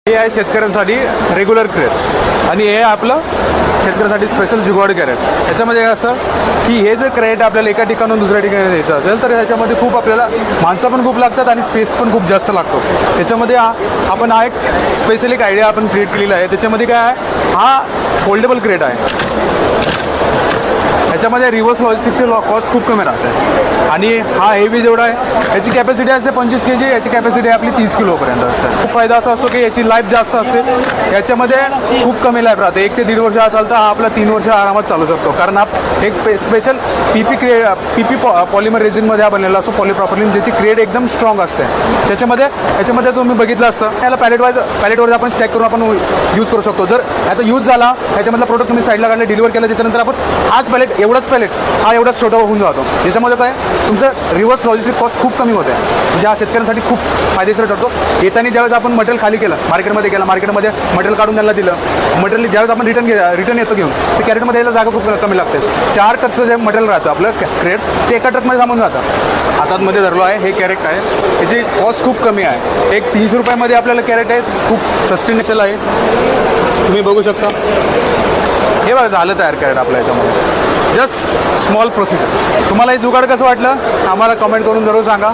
हे आहे शेतकऱ्यांसाठी रेग्युलर क्रेट आणि हे आपलं शेतकऱ्यांसाठी स्पेशल जुगाड कॅरेट. याच्यामध्ये काय असतं की हे जर क्रेट आपल्याला एका ठिकाणाहून दुसऱ्या ठिकाणी द्यायचं असेल तर ह्याच्यामध्ये खूप आपल्याला माणसं पण खूप लागतात आणि स्पेस पण खूप जास्त लागतो. त्याच्यामध्ये आपण एक स्पेशल एक आयडिया आपण क्रिएट केलेला आहे. त्याच्यामध्ये काय आहे, हा फोल्डेबल क्रेट आहे. ह्याच्यामध्ये रिव्हर्स लॉजिस्टिक्सचे कॉस्ट खूप कमी राहते आणि हा हेवी जेवढा आहे याची कॅपॅसिटी असते 25 kg, याची कॅपॅसिटी आपली 30 किलोपर्यंत असते. खूप फायदा असा असतो की याची लाईफ जास्त असते. याच्यामध्ये खूप कमी लाईफ राहते. 1 ते 1.5 वर्ष हा चालतं. हा आपला 3 वर्ष आरामात चालू शकतो कारण हा एक स्पेशल पीपी पॉलिमर रेझिनमध्ये हा बनलेला असतो, पॉलिप्रॉपिलिन, ज्याची क्रिएट एकदम स्ट्रॉंग असते. याच्यामध्ये तुम्ही बघितलं असतं याला पॅलेटवर आपण स्टॅक करून आपण यूज करू शकतो. जर याचा यूज झाला, ह्याच्यामधला प्रोडक्ट तुम्ही साईडला काढले, डिलिव्हर केलं, त्याच्यानंतर आपण हाच पॅलेट हा एवढाच छोटा होऊन जातो. त्याच्यामध्ये काय तुमचं रिव्हर्स लॉजिस्टिक कॉस्ट खूप कमी होते, म्हणजे हा शेतकऱ्यांसाठी खूप फायदेशीर ठरतो. येताना ज्यावेळेस आपण मटेरियल खाली केलं, मार्केटमध्ये मटेरियल काढून त्यांना दिलं, मटेरियल ज्यावेळेस आपण रिटर्न येतो घेऊन, ते कॅरेटमध्ये यायला जागा खूप कमी लागते. 4 ट्रकचं जे मटेरियल राहतं आपलं क्रेट्स, ते एका ट्रकमध्ये थांबून जातं. हातामध्ये धरलो आहे, हे कॅरेट आहे, त्याची कॉस्ट खूप कमी आहे. एक 30 रुपयामध्ये आपल्याला कॅरेट आहे, खूप सस्टेनेबल आहे. तुम्ही बघू शकता. हे बघा झालं तयार कॅरेट आपल्या याच्यामध्ये. Just small procedure. तुम्हाला हे जुगाड कसं वाटलं आम्हाला कमेंट करून जरूर सांगा.